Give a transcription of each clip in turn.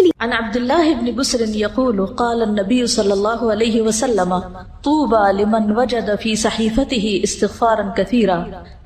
لیے. عن عبد الله بن بسر يقول قال النبي صلى الله عليه وسلم طوبى لمن وجد في صحيفته استغفارا كثيرا.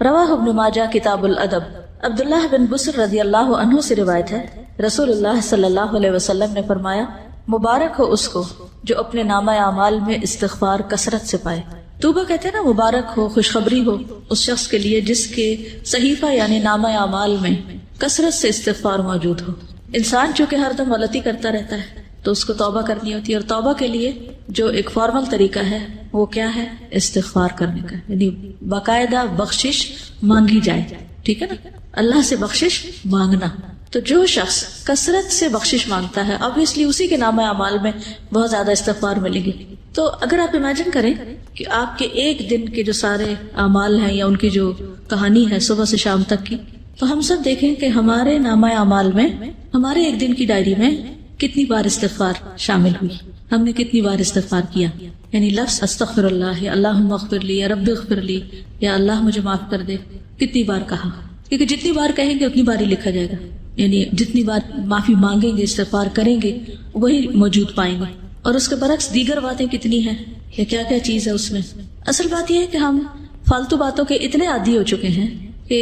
رواه ابن ماجہ کتاب الادب. عبداللہ بن بسر رضی اللہ عنہ سے روایت ہے، رسول اللہ صلی اللہ علیہ وسلم نے فرمایا، مبارک ہو اس کو جو اپنے نامہ اعمال میں استغفار کثرت سے پائے. توبہ کہتے ہیں نا، مبارک ہو، خوشخبری ہو اس شخص کے لیے جس کے صحیفہ یعنی نامہ اعمال میں کثرت سے استغفار موجود ہو. انسان چونکہ ہر دم غلطی کرتا رہتا ہے تو اس کو توبہ کرنی ہوتی ہے، اور توبہ کے لیے جو ایک فارمل طریقہ ہے وہ کیا ہے؟ استغفار کرنے کا، یعنی باقاعدہ بخشش مانگی جائے. ٹھیک ہے نا، اللہ سے بخشش مانگنا. تو جو شخص کثرت سے بخشش مانگتا ہے obviously اسی کے نامہ اعمال میں بہت زیادہ استغفار ملے گی. تو اگر آپ امیجن کریں کہ آپ کے ایک دن کے جو سارے اعمال ہیں یا ان کی جو کہانی ہے صبح سے شام تک کی، تو ہم سب دیکھیں کہ ہمارے نامہ اعمال میں ہمارے ایک دن کی ڈائری میں کتنی بار استغفار شامل ہوئی، ہم نے کتنی بار استغفار کیا. یعنی لفظ استغفر اللہ یا اللہم اغفر لی یا رب اغفر لی یا اللہ مجھے معاف کر دے کتنی بار کہا، کیونکہ جتنی بار کہیں گے اتنی بار ہی لکھا جائے گا. یعنی جتنی بار معافی مانگیں گے، استغفار کریں گے، وہی موجود پائیں گے. اور اس کے برعکس دیگر باتیں کتنی ہیں یا کیا کیا چیز ہے اس میں. اصل بات یہ ہے کہ ہم فالتو باتوں کے اتنے عادی ہو چکے ہیں کہ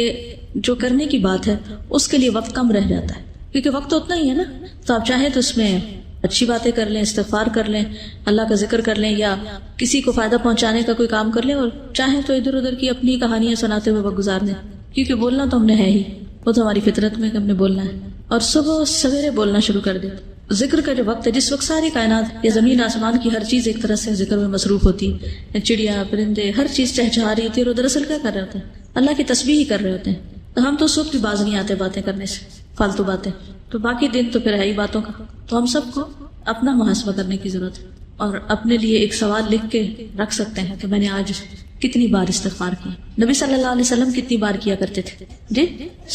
جو کرنے کی بات ہے اس کے لیے وقت کم رہ جاتا ہے، کیونکہ وقت تو اتنا ہی ہے نا. تو آپ چاہیں تو اس میں اچھی باتیں کر لیں، استغفار کر لیں، اللہ کا ذکر کر لیں، یا کسی کو فائدہ پہنچانے کا کوئی کام کر لیں، اور چاہیں تو ادھر ادھر کی اپنی کہانیاں سناتے ہوئے وقت گزار دیں. کیونکہ بولنا تو ہم نے ہے ہی، وہ تو ہماری فطرت میں کہ ہم نے بولنا ہے. اور صبح سویرے بولنا شروع کر دیں. ذکر کا جو وقت ہے، جس وقت ساری کائنات یا زمین آسمان کی ہر چیز ایک طرح سے ذکر میں مصروف ہوتی ہے، چڑیا پرندے ہر چیز چہچہا رہی ہوتی ہے، اور دراصل کیا کر رہے ہوتے ہیں؟ اللہ کی تسبیح ہی کر رہے ہوتے ہیں. تو ہم تو صبح بھی باز نہیں آتے باتیں کرنے سے، فالتو باتیں. تو باقی دن تو پھر ہے ہی باتوں کا. تو ہم سب کو اپنا محاسبہ کرنے کی ضرورت ہے، اور اپنے لیے ایک سوال لکھ کے رکھ سکتے ہیں کہ میں نے آج کتنی بار استغفار کی. نبی صلی اللہ علیہ وسلم کتنی بار کیا کرتے تھے؟ جی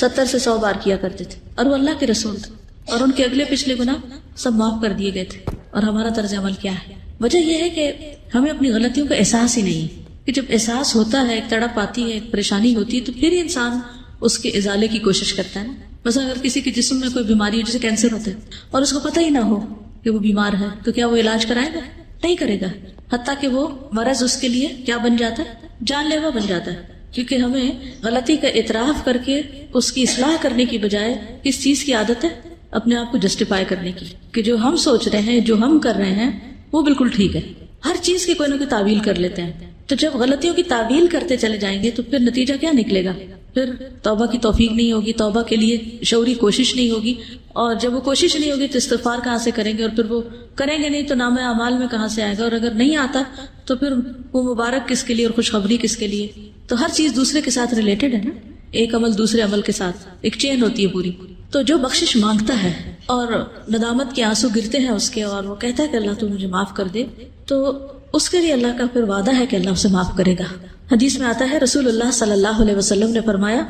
70 سے 100 بار کیا کرتے تھے، اور وہ اللہ کے رسول تھے، اور ان کے اگلے پچھلے گناہ سب معاف کر دیے گئے تھے. اور ہمارا طرز عمل کیا ہے؟ وجہ یہ ہے کہ ہمیں اپنی غلطیوں کا احساس ہی نہیں ہے. کہ جب احساس ہوتا ہے، ایک تڑپ آتی ہے، ایک پریشانی ہوتی ہے، تو پھر انسان اس کے ازالے کی کوشش کرتا ہے نا. مثلا اگر کسی کے جسم میں کوئی بیماری ہو، جیسے کینسر ہوتا ہے، اور اس کو پتہ ہی نہ ہو کہ وہ بیمار ہے، تو کیا وہ علاج کرائے گا؟ نہیں کرے گا. حتیٰ کہ وہ مرض اس کے لیے کیا بن جاتا ہے؟ جان لیوا بن جاتا ہے. کیونکہ ہمیں غلطی کا اعتراف کر کے اس کی اصلاح کرنے کی بجائے کس چیز کی عادت ہے؟ اپنے آپ کو جسٹیفائی کرنے کی، کہ جو ہم سوچ رہے ہیں، جو ہم کر رہے ہیں وہ بالکل ٹھیک ہے. ہر چیز کی کوئی نہ کوئی تعویل کر لیتے ہیں. تو جب غلطیوں کی تعویل کرتے چلے جائیں گے تو پھر نتیجہ کیا نکلے گا؟ پھر توبہ کی توفیق نہیں ہوگی، توبہ کے لیے شعوری کوشش نہیں ہوگی، اور جب وہ کوشش نہیں ہوگی تو استغفار کہاں سے کریں گے، اور پھر وہ کریں گے نہیں تو نامہ اعمال میں کہاں سے آئے گا، اور اگر نہیں آتا تو پھر وہ مبارک کس کے لیے اور خوشخبری کس کے لیے. تو ہر چیز دوسرے کے ساتھ ریلیٹڈ ہے نا، ایک عمل دوسرے عمل کے ساتھ ایک چین ہوتی ہے پوری. تو جو بخشش مانگتا ہے اور ندامت کے آنسو گرتے ہیں اس کے، اور وہ کہتا ہے کہ اللہ تو مجھے معاف کر دے، تو اس کے لیے اللہ کا پھر وعدہ ہے کہ اللہ اسے معاف کرے گا. حدیث میں آتا ہے، رسول اللہ صلی اللہ علیہ وسلم نے فرمایا،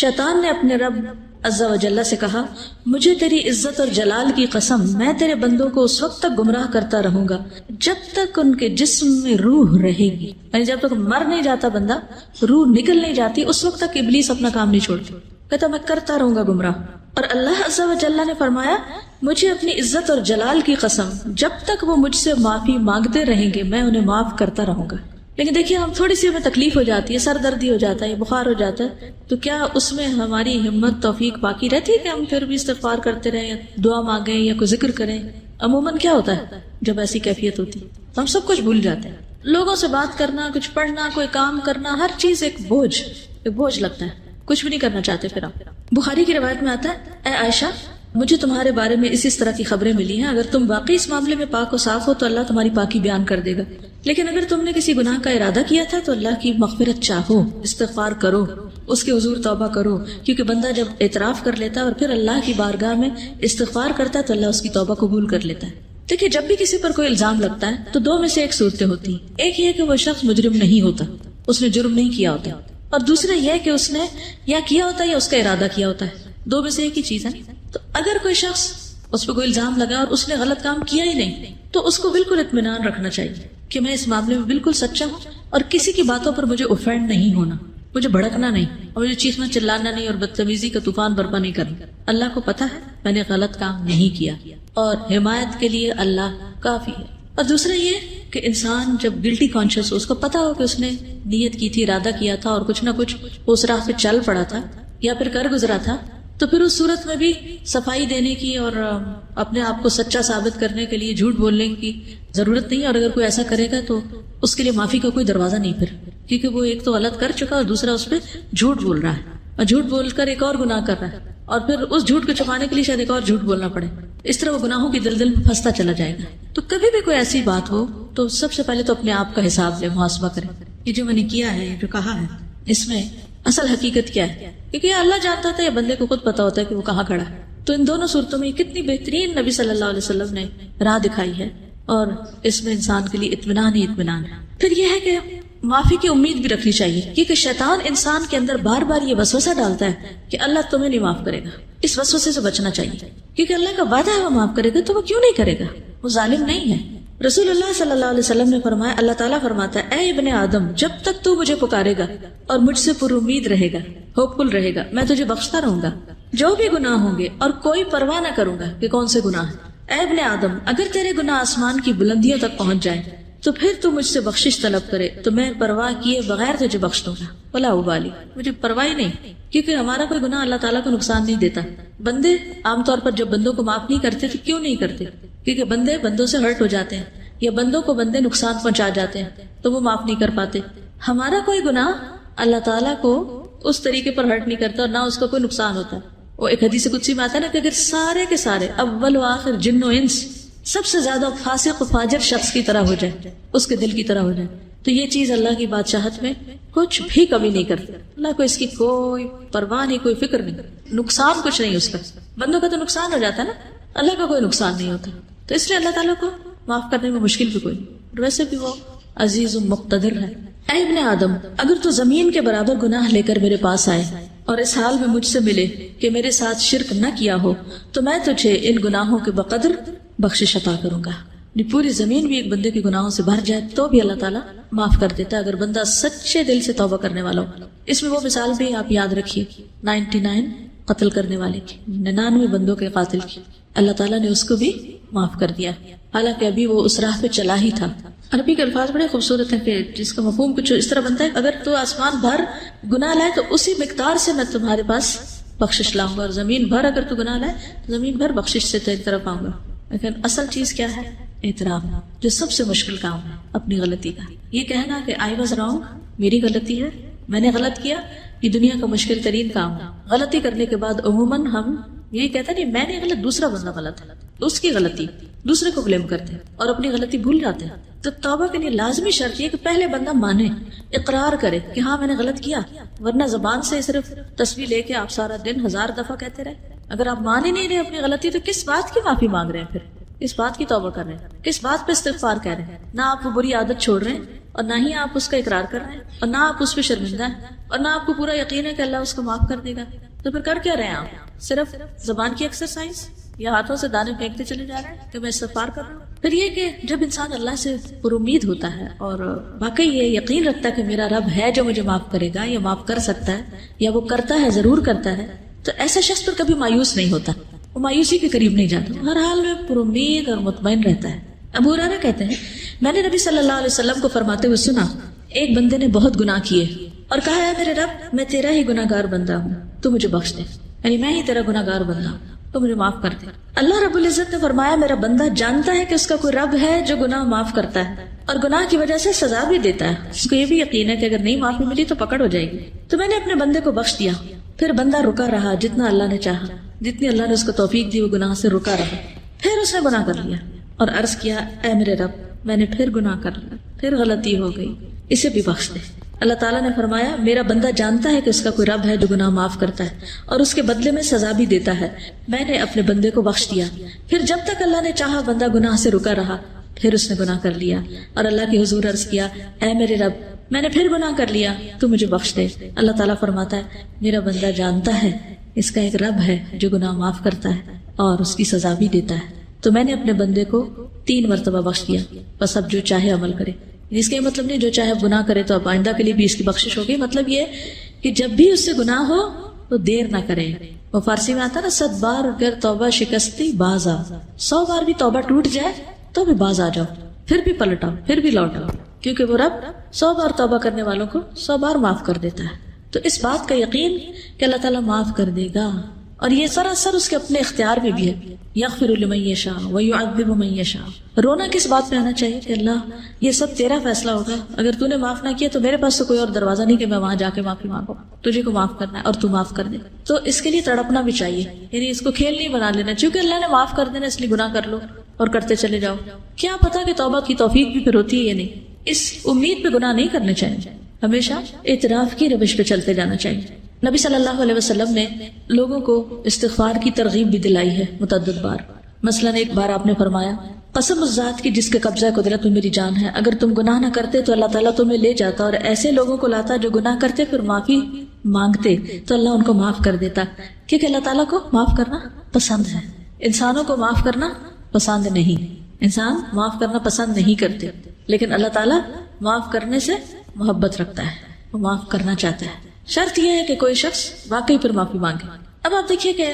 شیطان نے اپنے رب عز و جل سے کہا، مجھے تیری عزت اور جلال کی قسم، میں تیرے بندوں کو اس وقت تک گمراہ کرتا رہوں گا جب تک ان کے جسم میں روح رہے گی. یعنی جب تک مر نہیں جاتا بندہ، روح نکل نہیں جاتی، اس وقت تک ابلیس اپنا کام نہیں چھوڑتی. کہتا میں کرتا رہوں گا گمراہ. اور اللہ عز و جل نے فرمایا، مجھے اپنی عزت اور جلال کی قسم، جب تک وہ مجھ سے معافی مانگتے رہیں گے میں انہیں معاف کرتا رہوں گا. لیکن دیکھیے، ہم تھوڑی سی ہمیں تکلیف ہو جاتی ہے، سر دردی ہو جاتا ہے، بخار ہو جاتا ہے، تو کیا اس میں ہماری ہمت توفیق باقی رہتی ہے کہ ہم پھر بھی استغفار کرتے رہیں، دعا مانگیں یا کوئی ذکر کریں؟ عموماً کیا ہوتا ہے جب ایسی کیفیت ہوتی ہے؟ ہم سب کچھ بھول جاتے ہیں. لوگوں سے بات کرنا، کچھ پڑھنا، کوئی کام کرنا، ہر چیز ایک بوجھ لگتا ہے، کچھ بھی نہیں کرنا چاہتے. پھر آپ بخاری کی روایت میں آتا ہے، اے عائشہ، مجھے تمہارے بارے میں اس طرح کی خبریں ملی ہیں، اگر تم واقعی اس معاملے میں پاک و صاف ہو تو اللہ تمہاری پاکی بیان کر دے گا، لیکن اگر تم نے کسی گناہ کا ارادہ کیا تھا تو اللہ کی مغفرت چاہو، استغفار کرو، اس کے حضور توبہ کرو. کیونکہ بندہ جب اعتراف کر لیتا ہے اور پھر اللہ کی بارگاہ میں استغفار کرتا ہے تو اللہ اس کی توبہ قبول کر لیتا ہے. دیکھیے، جب بھی کسی پر کوئی الزام لگتا ہے تو دو میں سے ایک صورتیں ہوتی ہیں. ایک یہ کہ وہ شخص مجرم نہیں ہوتا، اس نے جرم نہیں کیا ہوتا، اور دوسرا یہ کہ اس نے یا کیا ہوتا ہے یا اس کا ارادہ کیا ہوتا ہے. دو میں سے ایک ہی چیز ہے. تو اگر کوئی شخص اس پہ کوئی الزام لگا اور اس نے غلط کام کیا ہی نہیں تو اس کو بالکل اطمینان رکھنا چاہیے کہ میں اس معاملے میں بالکل سچا ہوں اور کسی کی باتوں پر مجھے اوفینڈ نہیں ہونا، مجھے بھڑکنا نہیں، اور مجھے چیخنا چلانا نہیں اور بدتمیزی کا طوفان برپا نہیں کرنا. اللہ کو پتا ہے میں نے غلط کام نہیں کیا. اور حمایت کے لیے اللہ کافی ہے. اور دوسرا یہ کہ انسان جب گلٹی کانشیس ہو، اس کو پتا ہو کہ اس نے نیت کی تھی، ارادہ کیا تھا اور کچھ نہ کچھ اس راہ پہ چل پڑا تھا یا پھر کر گزرا تھا، تو پھر اس صورت میں بھی صفائی دینے کی اور اپنے آپ کو سچا ثابت کرنے کے لیے جھوٹ بولنے کی ضرورت نہیں. اور اگر کوئی ایسا کرے گا تو اس کے لیے معافی کا کوئی دروازہ نہیں پھر، کیونکہ وہ ایک تو غلط کر چکا اور دوسرا اس پہ جھوٹ بول رہا ہے، اور جھوٹ بول کر ایک اور گناہ کر رہا ہے، اور پھر اس جھوٹ کو چھپانے کے لیے شاید ایک اور جھوٹ بولنا پڑے. اس طرح وہ گناہوں کی دلدل میں پھنستا چلا جائے گا. تو کبھی بھی کوئی ایسی بات ہو تو سب سے پہلے تو اپنے آپ کا حساب لے، محاسبہ کرے. یہ جو میں نے کیا ہے، جو کہا ہے، اس میں اصل حقیقت کیا ہے؟ کیونکہ اللہ جانتا تھا، یا بندے کو خود پتا ہوتا ہے کہ وہ کہاں کھڑا ہے. تو ان دونوں صورتوں میں کتنی بہترین نبی صلی اللہ علیہ وسلم نے راہ دکھائی ہے، اور اس میں انسان کے لیے اطمینان ہی اطمینان ہے. پھر یہ ہے کہ معافی کی امید بھی رکھنی چاہیے، کیونکہ شیطان انسان کے اندر بار بار یہ وسوسہ ڈالتا ہے کہ اللہ تمہیں نہیں معاف کرے گا. اس وسوسے سے بچنا چاہیے، کیونکہ اللہ کا وعدہ ہے وہ معاف کرے گا، تو وہ کیوں نہیں کرے گا؟ وہ ظالم نہیں ہے. رسول اللہ صلی اللہ علیہ وسلم نے فرمایا، اللہ تعالیٰ فرماتا ہے، اے ابن آدم، جب تک تو مجھے پکارے گا اور مجھ سے پر امید رہے گا، ہوپ فل رہے گا، میں تجھے بخشتا رہوں گا جو بھی گناہ ہوں گے، اور کوئی پرواہ نہ کروں گا کہ کون سے گناہ ہیں. اے ابن آدم، اگر تیرے گناہ آسمان کی بلندیوں تک پہنچ جائیں تو پھر تو مجھ سے بخشش طلب کرے تو میں پرواہ کیے بغیر تجھے بخش دوں گا. ولا ابالی، مجھے پرواہ نہیں، کیونکہ ہمارا کوئی گناہ اللہ تعالیٰ کو نقصان نہیں دیتا. بندے عام طور پر جب بندوں کو معاف نہیں کرتے تو کیوں نہیں کرتے؟ کیونکہ بندے بندوں سے ہرٹ ہو جاتے ہیں، یا بندوں کو بندے نقصان پہنچا جاتے ہیں تو وہ معاف نہیں کر پاتے. ہمارا کوئی گناہ اللہ تعالیٰ کو اس طریقے پر ہرٹ نہیں کرتا اور نہ اس کا کوئی نقصان ہوتا. وہ ایک حدیث قدسی میں آتا ہے نا کہ اگر سارے کے سارے اول و آخر جن و انس سب سے زیادہ فاسق و فاجر شخص کی طرح ہو جائے، اس کے دل کی طرح ہو جائے، تو یہ چیز اللہ کی بادشاہت میں کچھ بھی کمی نہیں کرتی. اللہ کو اس کی کوئی پرواہ نہیں، کوئی فکر نہیں، نقصان کچھ نہیں اس کا. بندوں کا تو نقصان ہو جاتا ہے نا، اللہ کا کوئی نقصان نہیں ہوتا. تو اس لیے اللہ تعالیٰ کو معاف کرنے میں مشکل بھی کوئی نہیں، ویسے بھی وہ عزیز و مقتدر ہے. اے ابن آدم، اگر تو زمین کے برابر گناہ لے کر میرے پاس آئے اور اس حال میں مجھ سے ملے کہ میرے ساتھ شرک نہ کیا ہو تو میں تجھے ان گناہوں کے بقدر بخشش عطا کروں گا. پوری زمین بھی ایک بندے کے گناہوں سے بھر جائے تو بھی اللہ تعالیٰ معاف کر دیتا ہے اگر بندہ سچے دل سے توبہ کرنے والا ہو. اس میں وہ مثال بھی آپ یاد رکھیے 99 قتل کرنے والے کی، 99 بندوں کے قاتل کی، اللہ تعالیٰ نے اس کو بھی معاف کر دیا، حالانکہ ابھی وہ اس راہ پہ چلا ہی تھا. عربی کے الفاظ بڑے خوبصورت ہیں کہ جس کا مفہوم کچھ اس طرح بنتا ہے، اگر تو آسمان بھر گناہ لائے تو اسی مقدار سے میں تمہارے پاس بخشش لاؤں گا، اور زمین بھر اگر تو گناہ لائے تو زمین بھر بخشش سے تیری طرف آؤں گا. لیکن اصل چیز کیا ہے؟ اعتراف، جو سب سے مشکل کام ہے اپنی غلطی کا. یہ کہنا کہ آئی واز رانگ، میری غلطی ہے، میں نے غلط کیا، یہ دنیا کا مشکل ترین کام ہے. غلطی کرنے کے بعد عموماً ہم یہی کہتے ہیں میں نے غلط، دوسرا بندہ غلط ہے، اس کی غلطی، دوسرے کو بلیم کرتے ہیں اور اپنی غلطی بھول جاتے ہیں. تو توبہ کے لیے لازمی شرط یہ کہ پہلے بندہ مانے، اقرار کرے کہ ہاں میں نے غلط کیا، ورنہ زبان سے صرف تسبیح لے کے آپ سارا دن 1000 دفعہ کہتے رہے. اگر آپ مان ہی نہیں رہے اپنی غلطی تو کس بات کی معافی مانگ رہے ہیں؟ پھر کس بات کی توبہ کر رہے ہیں؟ کس بات پہ استغفار کہہ رہے ہیں؟ نہ آپ وہ بری عادت چھوڑ رہے ہیں اور نہ ہی آپ اس کا اقرار کر رہے ہیں اور نہ آپ اس پہ شرمندہ ہیں اور نہ آپ کو پورا یقین ہے کہ اللہ اس کو معاف کر دے گا. تو پھر کر کیا رہے ہیں آپ؟ صرف زبان کی ایکسرسائز یا ہاتھوں سے دانے پھینکتے چلے جا رہے ہیں کہ میں استغفار کر رہا ہوں. پھر یہ کہ جب انسان اللہ سے پر امید ہوتا ہے اور واقعی یہ یقین رکھتا ہے کہ میرا رب ہے جو مجھے معاف کرے گا یا معاف کر سکتا ہے یا وہ کرتا ہے، ضرور کرتا ہے، تو ایسا شخص پر کبھی مایوس نہیں ہوتا، وہ مایوسی کے قریب نہیں جاتا، ہر حال میں پر امید اور مطمئن رہتا ہے. ابو ہریرہ کہتے ہیں میں نے نبی صلی اللہ علیہ وسلم کو فرماتے ہوئے سنا، ایک بندے نے بہت گناہ کیے اور کہا ہے میرے رب میں تیرا ہی گناہ گار بندہ ہوں، تو مجھے بخش دے، یعنی میں ہی تیرا گناہ گار بندہ ہوں تو مجھے معاف کر دے. اللہ رب العزت نے فرمایا میرا بندہ جانتا ہے کہ اس کا کوئی رب ہے جو گناہ معاف کرتا ہے اور گناہ کی وجہ سے سزا بھی دیتا ہے. اس کو یہ بھی یقین ہے کہ اگر نہیں معافی ملی تو پکڑ ہو جائے گی. تو میں نے اپنے بندے کو بخش دیا. پھر بندہ رکا رہا جتنا اللہ نے چاہا، جتنی اللہ نے اس کو توفیق دی وہ گناہ سے رکا رہا. پھر اس نے گناہ کر لیا اور عرض کیا اے میرے رب میں نے پھر گناہ کر لیا، پھر غلطی ہو گئی، اسے بھی بخش دے. اللہ تعالیٰ نے فرمایا میرا بندہ جانتا ہے کہ اس کا کوئی رب ہے جو گناہ معاف کرتا ہے اور اس کے بدلے میں سزا بھی دیتا ہے. میں نے اپنے بندے کو بخش دیا. پھر جب تک اللہ نے چاہا بندہ گناہ سے رکا رہا، پھر اس نے گناہ کر لیا اور اللہ کے حضور عرض کیا اے میرے رب میں نے پھر گناہ کر لیا، تو مجھے بخش دے. اللہ تعالیٰ فرماتا ہے میرا بندہ جانتا ہے اس کا ایک رب ہے جو گناہ معاف کرتا ہے اور اس کی سزا بھی دیتا ہے. تو میں نے اپنے بندے کو 3 مرتبہ بخش دیا، بس اب جو چاہے عمل کرے. اس کا یہ مطلب نہیں جو چاہے گناہ کرے تو اب آئندہ کے لیے بھی اس کی بخشش ہوگی. مطلب یہ کہ جب بھی اس سے گناہ ہو تو دیر نہ کرے، وہ فارسی میں آتا نا 100 بار اگر توبہ شکستی باز آ، 100 بار بھی توبہ ٹوٹ جائے تو بھی باز آ جاؤ، پھر بھی پلٹ آؤ، پھر بھی لوٹ آؤ، کیونکہ وہ رب 100 بار توبہ کرنے والوں کو 100 بار معاف کر دیتا ہے۔ تو اس بات کا یقین کہ اللہ تعالیٰ معاف کر دے گا، اور یہ سراسر اس کے اپنے اختیار میں بھی ہے، یغفر لمن یشاء ویعذب من یشاء۔ رونا کس بات پہ آنا چاہیے کہ اللہ یہ سب تیرا فیصلہ ہوگا، اگر تو نے معاف نہ کیا تو میرے پاس تو کوئی اور دروازہ نہیں کہ میں وہاں جا کے معافی مانگوں، تجھے کو معاف کرنا ہے اور تو معاف کر دے۔ تو اس کے لیے تڑپنا بھی چاہیے، یعنی اس کو کھیل نہیں بنا لینا، چونکہ اللہ نے معاف کر دینا اس لیے گناہ کر لو اور کرتے چلے جاؤ۔ کیا پتا کہ توبہ کی توفیق بھی پھر ہوتی ہے یا نہیں، اس امید پہ گناہ نہیں کرنے چاہیے، ہمیشہ اعتراف کی روش پہ چلتے جانا چاہیے۔ نبی صلی اللہ علیہ وسلم نے لوگوں کو استغفار کی ترغیب بھی دلائی ہے متعدد بار۔ مثلا ایک بار آپ نے فرمایا، قسم اس ذات کی جس کے قبضہ قدرت میں میری جان ہے، اگر تم گناہ نہ کرتے تو اللہ تعالیٰ تمہیں لے جاتا اور ایسے لوگوں کو لاتا جو گناہ کرتے پھر معافی مانگتے تو اللہ ان کو معاف کر دیتا، کیونکہ اللہ تعالیٰ کو معاف کرنا پسند ہے، انسانوں کو معاف کرنا پسند نہیں، انسان معاف کرنا پسند نہیں کرتے، لیکن اللہ تعالیٰ معاف کرنے سے محبت رکھتا ہے، وہ معاف کرنا چاہتا ہے۔ شرط یہ ہے کہ کوئی شخص واقعی پھر معافی مانگے۔ اب آپ دیکھیے کہ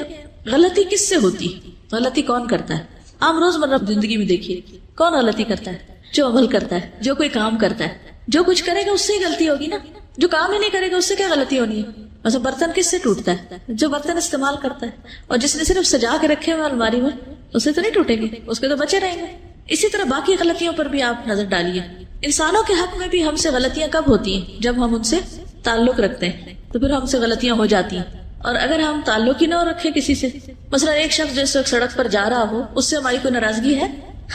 غلطی کس سے ہوتی ہے، غلطی کون کرتا ہے؟ عام روزمرہ زندگی میں دیکھیے کون غلطی کرتا ہے؟ جو عمل کرتا ہے، جو کوئی کام کرتا ہے، جو کچھ کرے گا اس سے ہی غلطی ہوگی نا، جو کام ہی نہیں کرے گا اس سے کیا غلطی ہونی ہے؟ ویسے برتن کس سے ٹوٹتا ہے؟ جو برتن استعمال کرتا ہے، اور جس نے صرف سجا کے رکھے ہوئے الماری میں اسے تو نہیں ٹوٹیں گے، اس کے تو بچے رہیں گے۔ اسی طرح باقی غلطیوں پر بھی آپ نظر ڈالیے، انسانوں کے حق میں بھی ہم سے غلطیاں کب ہوتی ہیں؟ جب ہم ان سے تعلق رکھتے ہیں تو پھر ہم سے غلطیاں ہو جاتی ہیں، اور اگر ہم تعلق ہی نہ رکھے کسی سے، مثلا ایک شخص جس وقت سڑک پر جا رہا ہو اس سے ہماری کوئی ناراضگی ہے،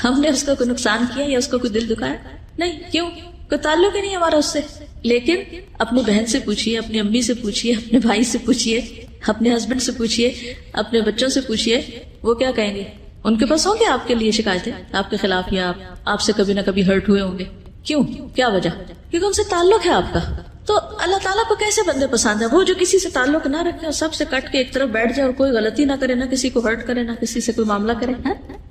ہم نے اس کو کوئی نقصان کیا یا اس کو کوئی دل دکھایا؟ نہیں، کیوں؟ کوئی تعلق ہی نہیں ہمارا اس سے۔ لیکن اپنی بہن سے پوچھیے، اپنی امی سے پوچھیے، اپنے بھائی سے پوچھیے، اپنے ہسبینڈ سے پوچھیے، اپنے بچوں سے پوچھیے، وہ کیا کہیں گے؟ ان کے پاس ہوں گے آپ کے لیے شکایتیں آپ کے خلاف، یا آپ سے کبھی نہ کبھی ہرٹ ہوئے ہوں گے۔ کیوں؟ کیا وجہ؟ کیونکہ ان سے تعلق ہے آپ کا۔ تو اللہ تعالیٰ کو کیسے بندے پسند ہے؟ وہ جو کسی سے تعلق نہ رکھے اور سب سے کٹ کے ایک طرف بیٹھ جائے اور کوئی غلطی نہ کرے، نہ کسی کو ہرٹ کرے، نہ کسی سے کوئی معاملہ کرے،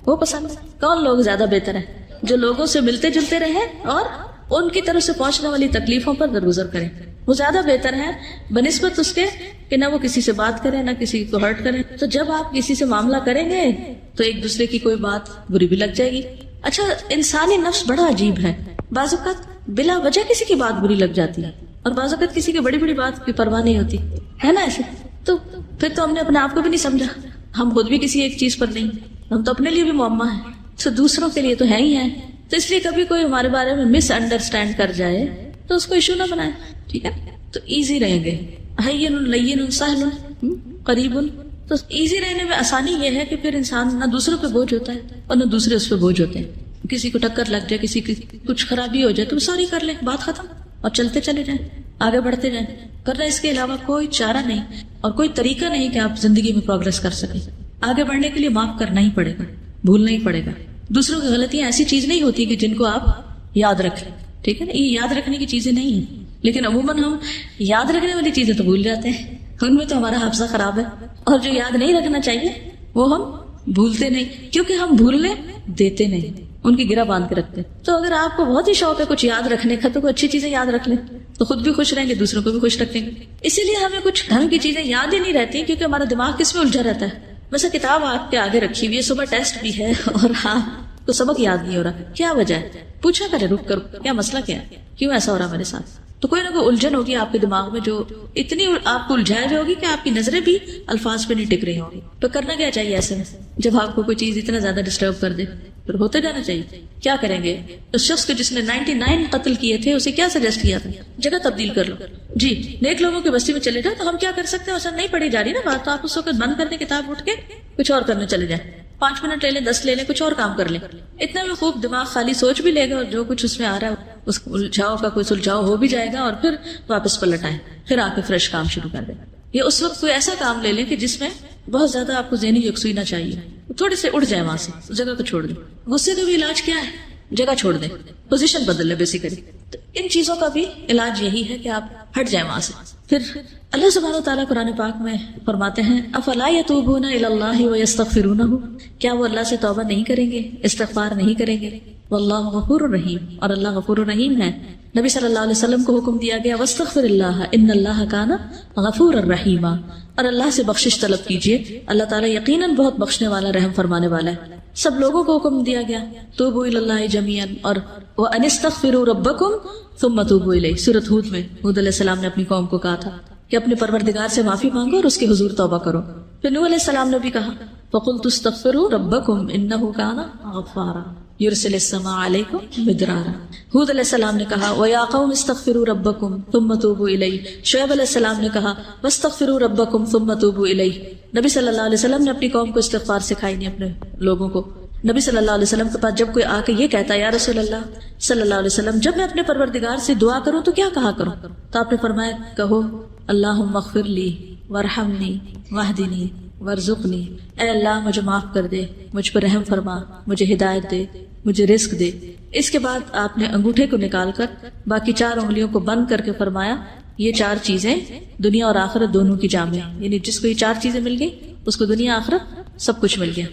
وہ پسند ہے۔ کون لوگ زیادہ بہتر ہیں؟ جو لوگوں سے ملتے جلتے رہیں اور ان کی طرف سے پہنچنے والی تکلیفوں پر درگزر کریں، وہ زیادہ بہتر ہے بنسبت اس کے کہ نہ وہ کسی سے بات کرے نہ کسی کو ہرٹ کرے۔ تو جب آپ کسی سے معاملہ کریں گے تو ایک دوسرے کی کوئی بات بری بھی لگ جائے گی۔ اچھا، انسانی نفس بڑا عجیب ہے، بعض اوقات بلا وجہ کسی کی بات بری لگ جاتی ہے، اور بعض اوقات کسی کی بڑی بڑی بات کی پرواہ نہیں ہوتی ہے نا ایسے۔ تو پھر تو ہم نے اپنے آپ کو بھی نہیں سمجھا، ہم خود بھی کسی ایک چیز پر نہیں، ہم تو اپنے لیے بھی معمہ ہیں، تو دوسروں کے لیے تو ہے ہی ہے۔ تو اس لیے کبھی کوئی ہمارے بارے میں مس انڈرسٹینڈ کر جائے تو اس کو ایشو نہ بنائے، ٹھیک ہے؟ تو ایزی رہیں گے، ہین لین سہل قریب۔ تو ایزی رہنے میں آسانی یہ ہے کہ پھر انسان نہ دوسروں پہ بوجھ ہوتا ہے اور نہ دوسرے اس پہ بوجھ ہوتے ہیں۔ کسی کو ٹکر لگ جائے، کسی کی کچھ خرابی ہو جائے تو سوری کر لیں، بات ختم، اور چلتے چلے جائیں، آگے بڑھتے جائیں، ورنہ اس کے علاوہ کوئی چارہ نہیں اور کوئی طریقہ نہیں کہ آپ زندگی میں پروگرس کر سکیں۔ آگے بڑھنے کے لیے معاف کرنا ہی پڑے گا، بھولنا ہی پڑے گا۔ دوسروں کی غلطیاں ایسی چیز نہیں ہوتی کہ جن کو آپ یاد رکھیں، ٹھیک ہے نا؟ یہ یاد رکھنے کی چیزیں نہیں ہیں، لیکن عموماً ہم یاد رکھنے والی چیزیں تو بھول جاتے ہیں، ان میں تو ہمارا حافظہ خراب ہے، اور جو یاد نہیں رکھنا چاہیے وہ ہم بھولتے نہیں، کیونکہ ہم بھولنے دیتے نہیں، ان کی گرہ باندھ کے رکھتے۔ تو اگر آپ کو بہت ہی شوق ہے کچھ یاد رکھنے کا تو کوئی اچھی چیزیں یاد رکھ لیں، تو خود بھی خوش رہیں گے، دوسروں کو بھی خوش رکھیں گے۔ اسی لیے ہمیں کچھ ڈھنگ کی چیزیں یاد ہی نہیں رہتی، کیونکہ ہمارا دماغ کس میں الجھا رہتا ہے۔ ویسے کتاب آپ کے آگے رکھی ہوئی ہے، صبح ٹیسٹ بھی ہے، اور تو سبق یاد نہیں ہو رہا، کیا وجہ ہے؟ پوچھا کرے رک کر، کیا مسئلہ کیا ہے، کیوں ایسا ہو رہا میرے ساتھ؟ تو کوئی نہ کوئی الجھن ہوگی آپ کے دماغ میں، جو اتنی آپ کو الجھائے ہوئے ہوگی کہ آپ کی نظریں بھی الفاظ پہ نہیں ٹک رہی ہوں گی۔ تو کرنا کیا چاہیے ایسے میں جب آپ کو کوئی چیز اتنا زیادہ ڈسٹرب کر دے؟ پھر ہوتے جانا چاہیے۔ کیا کریں گے؟ اس شخص کو جس نے 99 قتل کیے تھے اسے کیا سجیسٹ کیا تھا؟ جگہ تبدیل کر لو، جی نیک لوگوں کی بستی میں چلے جاؤ۔ تو ہم کیا کر سکتے ہیں؟ اصل نہیں پڑھی جا رہی نا بات، تو آپ اس وقت بند کر دیں کتاب، اٹھ کے کچھ اور کرنے چلے جائیں، 5 منٹ لے لیں، 10 لے لیں، کچھ اور کام کر لیں، اتنا میں خوب دماغ خالی سوچ بھی لے گا، اور جو کچھ اس میں آ رہا ہے اس کو الجھاؤ کا کوئی سلجھاؤ ہو بھی جائے گا، اور پھر واپس پلٹ آئیں، پھر آ کے فریش کام شروع کر دیں۔ یہ اس وقت کوئی ایسا کام لے لیں کہ جس میں بہت زیادہ آپ کو ذہنی یکسوئی نہ چاہیے، تھوڑے سے اٹھ جائیں وہاں سے، جگہ کو چھوڑ دیں۔ غصے کا بھی علاج کیا ہے؟ جگہ چھوڑ دیں، پوزیشن بدل لیں بیسیکلی۔ تو ان چیزوں کا بھی علاج یہی ہے کہ آپ ہٹ جائیں وہاں سے۔ پھر اللہ سبحانہ و تعالیٰ قرآن پاک میں فرماتے ہیں، افلا یتوبون الی اللہ ویستغفرونہ، کیا وہ اللہ سے توبہ نہیں کریں گے، استغفار نہیں کریں گے؟ واللہ غفور الرحیم، اور اللہ غفور الرحیم ہے۔ نبی صلی اللہ علیہ وسلم کو حکم دیا گیا واستغفر اللہ ان اللہ کان غفور الرحیم، اور اللہ سے بخشش طلب کیجیے، اللہ تعالیٰ یقیناً بہت بخشنے والا، رحم فرمانے والا ہے۔ سب لوگوں کو حکم دیا گیا توبوا الی اللہ جمیعا، اور وان استغفروا ربکم ثم توبوا الیہ۔ سورۃ ہود میں ہود علیہ السلام نے اپنی قوم کو کہا تھا کہ اپنے پروردگار سے معافی مانگو اور اس کے حضور توبہ کرو۔ پھر نوح علیہ السلام نے بھی کہا فقلت استغفروا ربکم انہ کان غفارا یرسل السماء علیکم مدرارا۔ ہود علیہ السلام نے کہا وَيَا قَوْمِ اسْتَغْفِرُوا رَبَّكُمْ ثُمَّ تُوبُوا إِلَيْهِ۔ شعیب علیہ السلام نے کہا وَاسْتَغْفِرُوا رَبَّكُمْ ثُمَّ تُوبُوا إِلَيْهِ۔ نبی صلی اللہ علیہ وسلم نے اپنی قوم کو استغفار سکھائی نہیں، اپنے لوگوں کو۔ نبی صلی اللہ علیہ وسلم کے پاس جب کوئی آ کے یہ کہتا ہے یا رسول اللہ صلی اللہ علیہ وسلم جب میں اپنے پروردگار سے دعا کروں تو کیا کہا کروں، تو آپ نے فرمایا کہو اللہم اغفر لی وارحمنی واہدنی وارزقنی، اے اللہ مجھے معاف کر دے، مجھ پر رحم فرما، مجھے ہدایت دے، مجھے رزق دے۔ اس کے بعد آپ نے انگوٹھے کو نکال کر باقی 4 انگلیوں کو بند کر کے فرمایا یہ 4 چیزیں دنیا اور آخرت دونوں کی جامع ہیں، یعنی جس کو یہ 4 چیزیں مل گئی اس کو دنیا آخرت سب کچھ مل گیا۔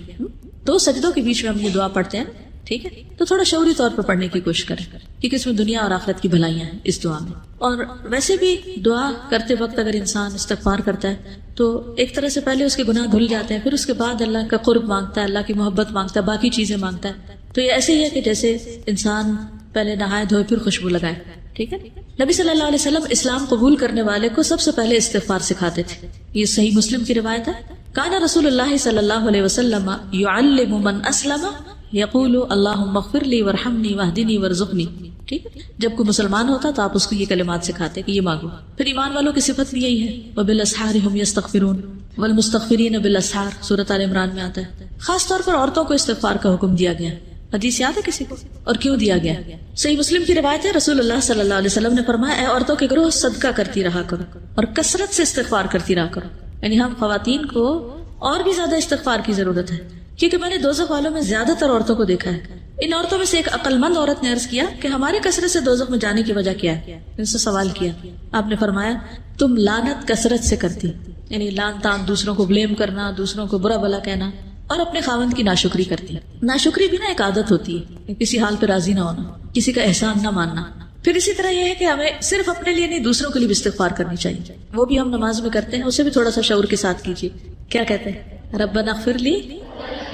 2 سجدوں کے بیچ میں ہم یہ دعا پڑھتے ہیں، ٹھیک ہے، تو تھوڑا شعوری طور پر پڑھنے کی کوشش کریں کیونکہ اس میں دنیا اور آخرت کی بھلائیاں ہیں اس دعا میں۔ اور ویسے بھی دعا کرتے وقت اگر انسان استغفار کرتا ہے تو ایک طرح سے پہلے اس کے گناہ دھل جاتے ہیں، پھر اس کے بعد اللہ کا قرب مانگتا ہے، اللہ کی محبت مانگتا ہے، باقی چیزیں مانگتا ہے۔ تو یہ ایسے ہی ہے کہ جیسے انسان پہلے نہائے دھوئے پھر خوشبو لگائے، ٹھیک ہے۔ نبی صلی اللہ علیہ وسلم اسلام قبول کرنے والے کو سب سے پہلے استغفار سکھاتے تھے، یہ صحیح مسلم کی روایت ہے۔ کان رسول اللہ صلی اللہ علیہ وسلم یعلم من اسلم یقول اللہم اغفر لی وارحمنی واہدنی وارزقنی، ٹھیک ہے۔ جب کوئی مسلمان ہوتا تو آپ اس کو یہ کلمات سکھاتے کہ یہ مانگو۔ پھر ایمان والوں کی صفت بھی یہی ہے وبالاسحار هم یستغفرون والمستغفرین بالاسحار، سورۃ آل عمران میں آتا ہے۔ خاص طور پر عورتوں کو استغفار کا حکم دیا گیا، حدیث یاد ہے کسی کو، اور کیوں دیا گیا؟ صحیح مسلم کی روایت ہے رسول اللہ صلی اللہ علیہ وسلم نے فرمایا اے عورتوں کے گروہ صدقہ کرتی رہا کرو اور کثرت سے استغفار کرتی رہا کرو، یعنی ہم خواتین کو اور بھی زیادہ استغفار کی ضرورت ہے کیونکہ میں نے دوزخ والوں میں زیادہ تر عورتوں کو دیکھا ہے۔ ان عورتوں میں سے ایک عقل مند عورت نے عرض کیا کہ ہمارے کثرت سے دوزخ میں جانے کی وجہ کیا ہے؟ ان سے سوال کیا، آپ نے فرمایا تم لعنت کثرت سے کرتی، یعنی لعن تان، دوسروں کو بلیم کرنا، دوسروں کو برا بھلا کہنا، اور اپنے خاوند کی ناشکری کرتی ہے۔ ناشکری بھی نا ایک عادت ہوتی ہے، کسی حال پہ راضی نہ ہونا، کسی کا احسان نہ ماننا۔ پھر اسی طرح یہ ہے کہ ہمیں صرف اپنے لیے نہیں دوسروں کے لیے بھی استغفار کرنی چاہیے، وہ بھی ہم نماز میں کرتے ہیں، اسے بھی تھوڑا سا شعور کے ساتھ کیجیے۔ کیا کہتے ہیں ربنا اغفر لی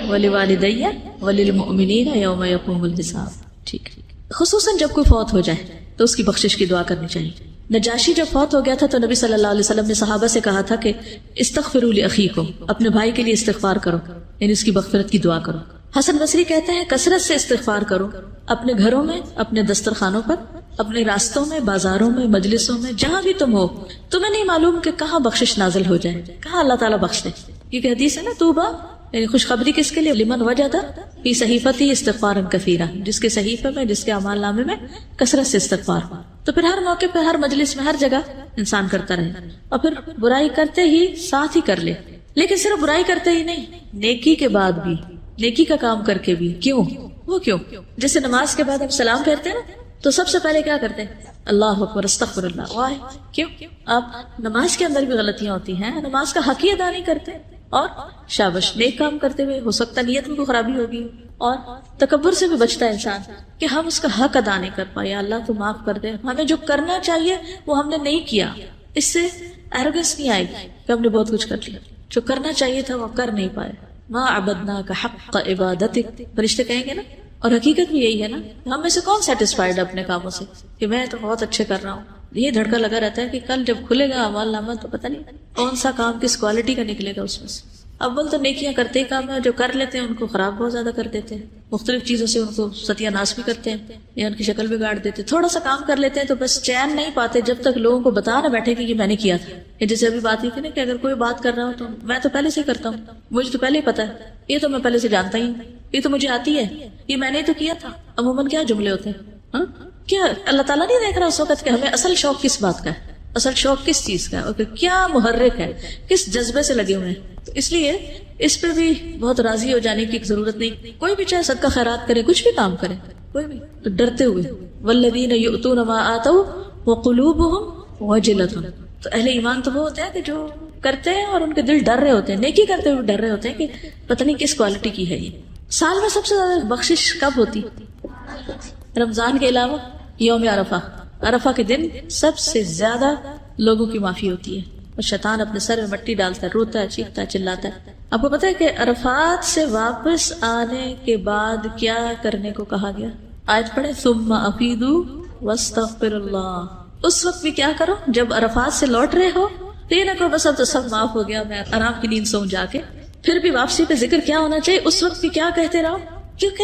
ولوالدی وللمؤمنین یوم یقوم الحساب، ٹھیک ہے۔ خصوصاً جب کوئی فوت ہو جائے تو اس کی بخشش کی دعا کرنی چاہیے۔ نجاشی جب فوت ہو گیا تھا تو نبی صلی اللہ علیہ وسلم نے صحابہ سے کہا تھا کہ استغفروا لاخیکم، اپنے بھائی کے لیے استغفار کرو، یعنی اس کی مغفرت کی دعا کرو۔ حسن بصری کہتے ہیں کثرت سے استغفار کرو، اپنے گھروں میں، اپنے دسترخوانوں پر، اپنے راستوں میں، بازاروں میں، مجلسوں میں، جہاں بھی تم ہو، تمہیں نہیں معلوم کہ کہاں بخشش نازل ہو جائے، کہاں اللہ تعالیٰ بخش دے۔ کیونکہ حدیث ہے نا توبہ، یعنی خوشخبری کس کے لیے؟ لمن وجد فی صحیفتی استغفارا کثیرا، جس کے صحیفے میں، جس کے اعمال نامے میں کثرت سے استغفار ہو۔ تو پھر ہر موقع پہ، ہر مجلس میں، ہر جگہ انسان کرتا رہے، اور پھر برائی کرتے ہی ساتھ ہی کر لے، لیکن صرف برائی کرتے ہی نہیں، نیکی کے بعد بھی، نیکی کا کام کر کے بھی۔ کیوں؟ وہ کیوں؟ جیسے نماز کے بعد ہم سلام پھیرتے ہیں نا تو سب سے پہلے کیا کرتے ہیں؟ اللہ اکبر، استغفر اللہ، واہ۔ کیوں؟ آپ نماز کے اندر بھی غلطیاں ہوتی ہیں، نماز کا حق ہی ادا نہیں کرتے، اور شابش، نیک کام کرتے ہوئے ہو سکتا ہے نیت میں کوئی خرابی ہوگی، اور تکبر سے بھی بچتا ہے انسان کہ ہم اس کا حق ادا نہیں کر پائے، اللہ تو معاف کر دے، ہمیں جو کرنا چاہیے وہ ہم نے نہیں کیا۔ اس سے ایروگنس نہیں آئے گی کہ ہم نے بہت کچھ کر لیا، جو کرنا چاہیے تھا وہ کر نہیں پائے۔ ما عبدناک حق عبادتک، فرشتے کہیں گے نا، اور حقیقت بھی یہی ہے نا، ہم میں سے کون سیٹسفائیڈ ہے اپنے کاموں سے کہ میں تو بہت اچھے کر رہا ہوں؟ یہ دھڑکا لگا رہتا ہے کہ کل جب کھلے گا اعمال نامہ تو پتہ نہیں کون سا کام کس کوالٹی کا نکلے گا اس میں سے۔ اول تو نیکیاں کرتے ہی کام ہے، جو کر لیتے ہیں ان کو خراب بہت زیادہ کر دیتے ہیں، مختلف چیزوں سے ان کو ستیہ ناش بھی کرتے ہیں یا ان کی شکل بگاڑ دیتے ہیں۔ تھوڑا سا کام کر لیتے ہیں تو بس چین نہیں پاتے جب تک لوگوں کو بتا نہ بیٹھے کہ یہ میں نے کیا تھا۔ یہ جیسے ابھی بات ہی تھی نا کہ اگر کوئی بات کر رہا ہو تو میں تو پہلے سے ہی کرتا ہوں، مجھے تو پہلے ہی پتا ہے، یہ تو میں پہلے سے جانتا ہی ہوں، یہ تو مجھے آتی ہے، یہ میں نے تو کیا تھا۔ عموماً کیا جملے ہوتے ہیں، کیا اللہ تعالیٰ نہیں دیکھ رہا اس وقت کہ ہمیں اصل شوق کس بات کا ہے، اصل شوق کس چیز کا ہے، اور کیا محرک ہے، کس جذبے سے لگے ہوئے ہیں۔ تو اس لیے اس پہ بھی بہت راضی ہو جانے کی ضرورت نہیں۔ کوئی بھی چاہے صدقہ خیرات کرے، کچھ بھی کام کرے، کوئی بھی، تو ڈرتے ہوئے، والذین یؤتون ما آتوا وقلوبهم وجلۃ، تو اہل ایمان تو وہ ہوتے ہیں کہ جو کرتے ہیں اور ان کے دل ڈر رہے ہوتے ہیں، نیکی کرتے ہوئے ڈر رہے ہوتے ہیں کہ پتہ نہیں کس کوالٹی کی ہے یہ۔ سال میں سب سے زیادہ بخشش کب ہوتی؟ رمضان کے علاوہ یوم عرفہ، عرفہ کے دن سب سے زیادہ لوگوں کی معافی ہوتی ہے، اور شیطان اپنے سر میں مٹی ڈالتا ہے، روتا ہے، چیختا ہے، چلاتا ہے۔ آپ کو پتہ ہے کہ عرفات سے واپس آنے کے بعد کیا کرنے کو کہا گیا؟ آیت پڑھے، ثم افیدوا واستغفر اللہ۔ اس وقت بھی کیا کرو جب عرفات سے لوٹ رہے ہو، تو یہ نہ کہو بس اب تو سب معاف ہو گیا، میں آرام کی نیند سو جا کے۔ پھر بھی واپسی پہ ذکر کیا ہونا چاہیے؟ اس وقت بھی کیا کہتے رہو، کیونکہ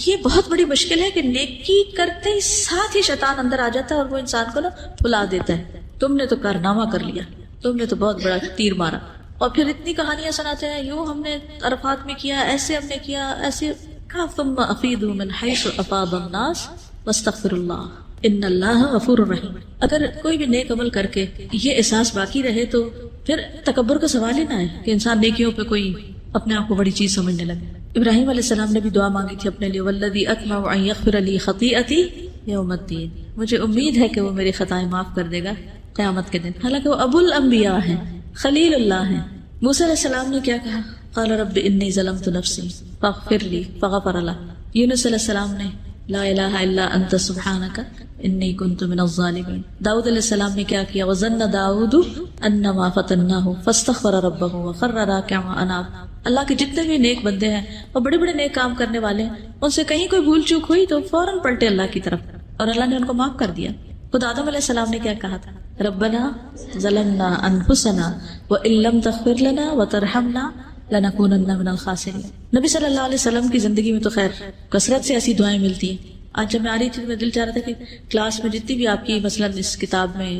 یہ بہت بڑی مشکل ہے کہ نیکی کرتے ہی ساتھ ہی شیطان اندر آ جاتا ہے اور وہ انسان کو نا بھلا دیتا ہے، تم نے تو کارنامہ کر لیا، تم نے تو بہت بڑا تیر مارا، اور پھر اتنی کہانیاں سناتے ہیں، یوں ہم نے عرفات میں کیا، ایسے ہم نے کیا، ایسے کہا ثم افیدوا من حیث افاض الناس واستغفر اللہ ان اللہ غفور رحیم۔ اگر کوئی بھی نیک عمل کر کے یہ احساس باقی رہے تو پھر تکبر کا سوال ہی نہ ہے کہ انسان نیکیوں پہ کوئی اپنے آپ کو بڑی چیز سمجھنے لگے۔ ابراہیم علیہ السلام نے بھی دعا مانگی تھی اپنے لیے، والذی اطمع ان یغفر لی خطیئتی یوم الدین، مجھے امید ہے کہ وہ میری خطائیں معاف کر دے گا قیامت کے دن۔ حالانکہ وہ ابو الانبیاء ہیں، خلیل اللہ ہیں۔ موسیٰ علیہ السلام نے کیا کہا؟ قال رب انی ظلمت نفسی فاغفر لی فغفر له۔ یونس علیہ السلام نے لا الہ الا انت سبحانک انی کنت من الظالمین۔ داؤد علیہ السلام نے کیا کیا؟ وظن داؤد انما فتناہ فاستغفر ربہ وخر راکعا واناب۔ اللہ کے جتنے بھی نیک بندے ہیں اور بڑے بڑے نیک کام کرنے والے ہیں، ان سے کہیں کوئی بھول چوک ہوئی تو فوراً پلٹے اللہ کی طرف، اور اللہ نے ان کو معاف کر دیا۔ خود آدم علیہ السلام نے کیا کہا تھا؟ ربنا ظلمنا انفسنا وان لم تغفر لنا وترحمنا لنکونن من الخاسرین۔ نبی صلی اللہ علیہ وسلم کی زندگی میں تو خیر کثرت سے ایسی دعائیں ملتی ہیں۔ آج جب میں آ رہی تھی تو میں دل چاہ رہا تھا کہ کلاس میں جتنی بھی آپ کی مثلا اس کتاب میں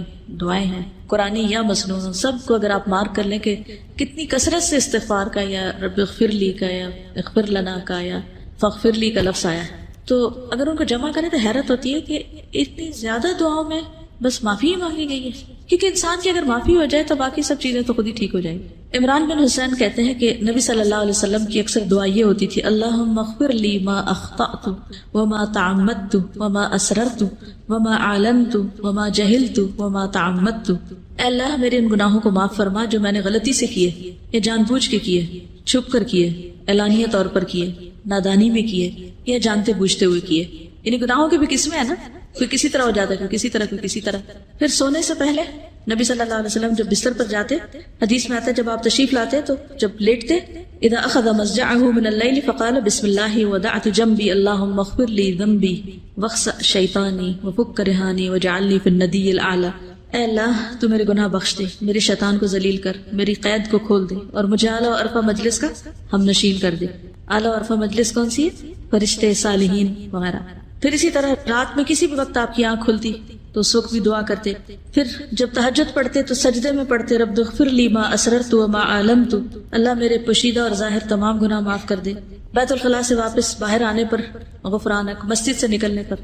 دعائیں ہیں قرآنی یا مسنون، سب کو اگر آپ مارک کر لیں کہ کتنی کثرت سے استغفار کا یا رب اغفر لی کا یا اغفر لنا کا یا فاغفر لی کا لفظ آیا ہے، تو اگر ان کو جمع کریں تو حیرت ہوتی ہے کہ اتنی زیادہ دعاؤں میں بس معافی ہی مانگی گئی ہے، کیونکہ انسان کی اگر معافی ہو جائے تو باقی سب چیزیں تو خود ہی ٹھیک ہو جائیں گی۔ عمران بن حسین کہتے ہیں کہ نبی صلی اللہ علیہ وسلم کی اکثر دعا یہ ہوتی تھی، اللہم اغفر لی ما اخطأت وما تعمدت وما اسررت وما اعلنت وما جہلت وما تعمدت۔ اے اللہ میرے ان گناہوں کو معاف فرما جو میں نے غلطی سے کیے یا جان بوجھ کے کیے، چھپ کر کیے، اعلانیہ طور پر کیے، نادانی میں کیے یا جانتے بوجھتے ہوئے کیے۔ یعنی گناہوں کے بھی قسمیں ہیں نا، کوئی کسی طرح ہو جاتا ہے، کوئی کسی طرح، کوئی کسی طرح۔ پھر سونے سے پہلے نبی صلی اللہ علیہ وسلم جب بستر پر جاتے، حدیث میں آتا ہے جب آپ تشریف لاتے تو جب لیٹتے، اذا اخذ مضجعه من اللیل فقال بسم اللہ ودعت جنبی اللہم اغفر لی ذنبی واخسأ شیطانی وفک رہانی واجعلنی فی الندی الاعلی۔ اے اللہ تو میرے گناہ بخش دے، میرے شیطان کو ذلیل کر، میری قید کو کھول دے، اور مجھے اعلیٰ و عرفہ مجلس کا ہم نشین کر دے۔ اعلیٰ و عرفہ مجلس کون سی ہے؟ فرشتے، صالحین وغیرہ۔ پھر اسی طرح رات میں کسی بھی وقت آپ کی آنکھ کھلتی تو اس وقت بھی دعا کرتے۔ پھر جب تہجد پڑھتے تو سجدے میں پڑھتے رب اغفر لی ما اسررت وما اعلنت، اللہ میرے پوشیدہ اور ظاہر تمام گناہ معاف کر دے۔ بیت الخلاء سے واپس باہر آنے پر غفرانک، مسجد سے نکلنے پر۔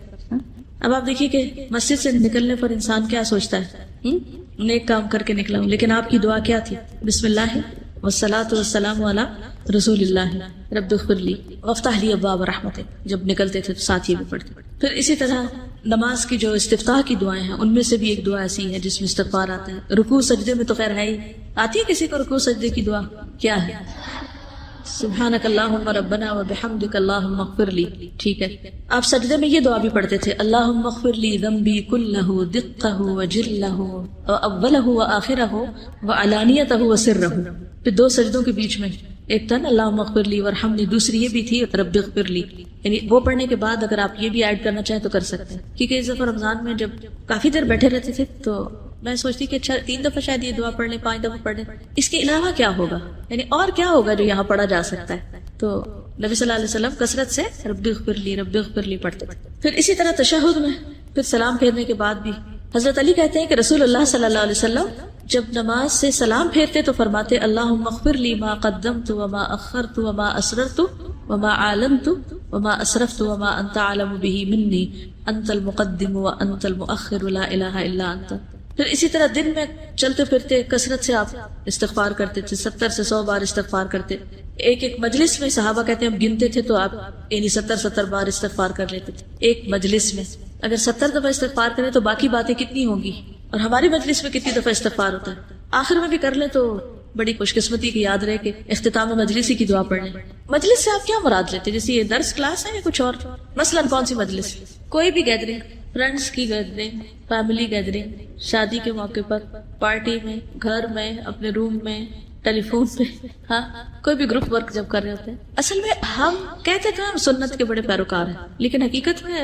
اب آپ دیکھیے کہ مسجد سے نکلنے پر انسان کیا سوچتا ہے، نیک کام کر کے نکلا ہوں، لیکن آپ کی دعا کیا تھی؟ بسم اللہ والصلاۃ والسلام علی رسول اللہ رب اغفر لی وافتح لی ابواب رحمتک، جب نکلتے تھے تو ساتھ یہ بھی پڑھتے۔ پھر اسی طرح نماز کی جو استفتاح کی دعائیں ہیں ان میں سے بھی ایک دعا ایسی ہے جس میں استغفار آتا ہے۔ رکوع سجدے میں تو خیر ہے ہی، آتی ہے کسی کو رکوع سجدے کی دعا؟ کیا ہے؟ سبحانک اللہم ربنا وبحمدک اللہم اغفر لی، ٹھیک ہے۔ آپ سجدے میں یہ دعا بھی پڑھتے تھے، اللہم اغفر لی ذنبی کلہ دقہ وجلہ واولہ وآخرہ وعلانیتہ وسرہ۔ پھر دو سجدوں کے بیچ میں ایک تھا نا اللہم اغفر لی ورحمنی، دوسری یہ بھی تھی رب اغفر لی، یعنی وہ پڑھنے کے بعد اگر آپ یہ بھی ایڈ کرنا چاہیں تو کر سکتے ہیں۔ کیونکہ اس دفعہ رمضان میں جب کافی دیر بیٹھے رہتے تھے تو میں سوچتی کہ اچھا 3 دفعہ شاید یہ دعا پڑھ لیں، 5 دفعہ پڑھ لیں، اس کے علاوہ کیا ہوگا، یعنی اور کیا ہوگا جو یہاں پڑھا جا سکتا ہے۔ تو نبی صلی اللہ علیہ وسلم کثرت سے رب اغفر لی پڑھتے۔ پھر اسی طرح تشہد میں پھر سلام پھیرنے کے بعد بھی حضرت علی کہتے ہیں کہ رسول اللہ صلی اللہ علیہ وسلم جب نماز سے سلام پھیرتے تو فرماتے اللہم اغفر لی ما قدمت وما اخرت وما اسررت وما اعلنت وما اسرفت وما انت اعلم به منی انت المقدم وانت المؤخر لا الہ الا انت۔ پھر اسی طرح دن میں چلتے پھرتے کثرت سے آپ استغفار کرتے تھے، 70 سے 100 بار استغفار کرتے۔ ایک مجلس میں صحابہ کہتے ہیں ہم گنتے تھے تو آپ یعنی 70 بار استغفار کر لیتے تھے ایک مجلس میں۔ اگر 70 دفعہ استغفار کریں تو باقی باتیں کتنی ہوں گی، اور ہماری مجلس میں کتنی دفعہ استغفار ہوتا ہے؟ آخر میں بھی کر لیں تو بڑی خوش قسمتی کی یاد رہے کہ اختتام مجلسی کی دعا پڑھ لیں. مجلس سے آپ کیا مراد لیتے ہیں؟ جیسے یہ درس کلاس ہے یا کچھ اور؟ مثلاً کون سی مجلس؟ کوئی بھی گیدرنگ، فرینڈس کی گیدرنگ، فیملی گیدرنگ، شادی کے موقع پر، پارٹی میں، گھر میں، اپنے روم میں، ٹیلی فون پہ، ہاں کوئی بھی گروپ ورک جب کر رہے ہوتے ہیں. اصل میں ہم کہتے کہ ہم سنت کے بڑے پیروکار ہیں، لیکن حقیقت میں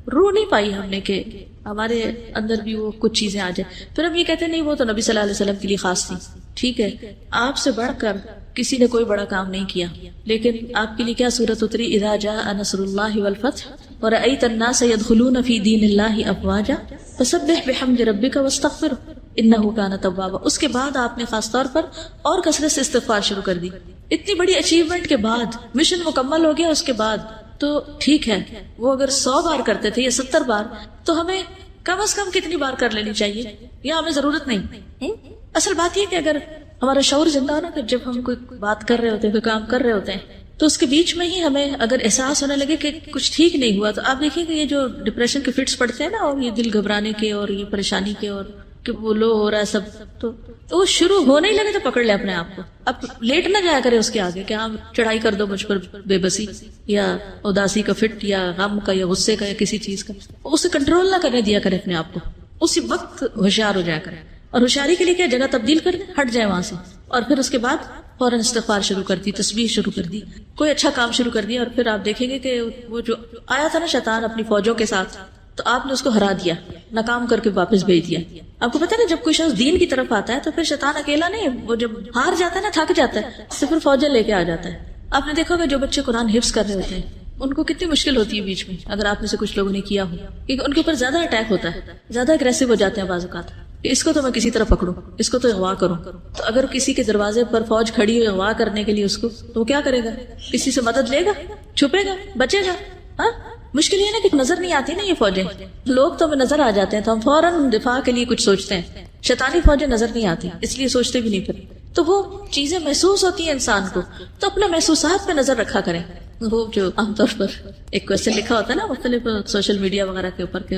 روح نہیں پائی ہم نے کہ ہمارے اندر بھی وہ کچھ چیزیں آ جائیں. پھر ہم یہ کہتے ہیں نہیں وہ تو نبی صلی اللہ علیہ وسلم کے لیے خاص تھی. ٹھیک ہے، آپ سے بڑھ کر کسی نے کوئی بڑا کام نہیں کیا، لیکن آپ کے لیے کیا صورت اتری؟ اذا جاء نصر اللہ والفتح ورأیت الناس يدخلون فی دین اللہ افواجا فسبح بحمد ربک واستغفرہ انہ کان توابا. اس کے بعد آپ نے خاص طور پر اور کثرت سے استغفار شروع کر دی. اتنی بڑی اچیومنٹ کے بعد، مشن مکمل ہو گیا، اس کے بعد تو ٹھیک ہے وہ اگر 100 بار کرتے تھے یا 70 بار تو ہمیں کم از کم کتنی بار کر لینی چاہیے، یا ہمیں ضرورت نہیں. اصل بات یہ کہ اگر ہمارا شعور زندہ ہو نا، کہ جب ہم کوئی بات کر رہے ہوتے ہیں، کوئی کام کر رہے ہوتے ہیں، تو اس کے بیچ میں ہی ہمیں اگر احساس ہونے لگے کہ کچھ ٹھیک نہیں ہوا، تو آپ دیکھیں کہ یہ جو ڈپریشن کے فٹس پڑتے ہیں نا، اور یہ دل گھبرانے کے اور یہ پریشانی کے اور کہ وہ لو ہو رہا ہے سب، تو وہ شروع ہونے ہی لگے تو پکڑ لے اپنے آپ کو. اب لیٹ نہ جایا کرے اس کے آگے کہ ہاں چڑھائی کر دو مجھ پر بے بسی یا اداسی کا فٹ یا غم کا یا غصے کا یا کسی چیز کا، اسے کنٹرول نہ کرنے دیا کرے اپنے آپ کو. اسی وقت ہوشیار ہو جایا کرے. اور ہوشیاری کے لیے کیا؟ جگہ تبدیل کر دیں، ہٹ جائے وہاں سے، اور پھر اس کے بعد فوراً استغفار شروع کر دی، تسبیح شروع کر دی، کوئی اچھا کام شروع کر دیا. اور پھر آپ دیکھیں گے کہ وہ جو آیا تھا نا شیطان اپنی فوجوں کے ساتھ، تو آپ نے اس کو ہرا دیا، ناکام کر کے واپس بھیج دیا. آپ کو پتا نا جب کوئی شخص دین کی طرف آتا ہے تو پھر شیطان اکیلا نہیں، وہ جب ہار جاتا ہے نا، تھک جاتا ہے، تو پھر فوجیں لے کے آ جاتا ہے. آپ نے دیکھا ہوگا جو بچے قرآن حفظ کر رہے ہوتے ہیں ان کو کتنی مشکل ہوتی ہے بیچ میں، اگر آپ میں سے کچھ لوگوں نے کیا ہو، کیونکہ ان کے اوپر زیادہ اٹیک ہوتا ہے، زیادہ اگریسو ہو جاتے ہیں بعض اوقات، اس کو تو میں کسی طرح پکڑوں، اس کو تو اغوا کروں. تو اگر کسی کے دروازے پر فوج کھڑی ہو اغوا کرنے کے لیے اس کو، تو وہ کیا کرے گا؟ کسی سے مدد لے گا؟ چھپے گا؟ بچے گا؟ ہاں مشکل یہ نا کہ نظر نہیں آتی نا یہ فوجیں، لوگ تو ہمیں نظر آ جاتے ہیں تو ہم فوراً دفاع کے لیے کچھ سوچتے ہیں. شیطانی فوجیں نظر نہیں آتی، اس لیے سوچتے بھی نہیں. پھر تو وہ چیزیں محسوس ہوتی ہیں انسان کو، تو اپنے محسوسات پہ نظر رکھا کریں. وہ جو عام طور پر ایک کوشچن لکھا ہوتا ہے نا مختلف سوشل میڈیا وغیرہ کے اوپر کہ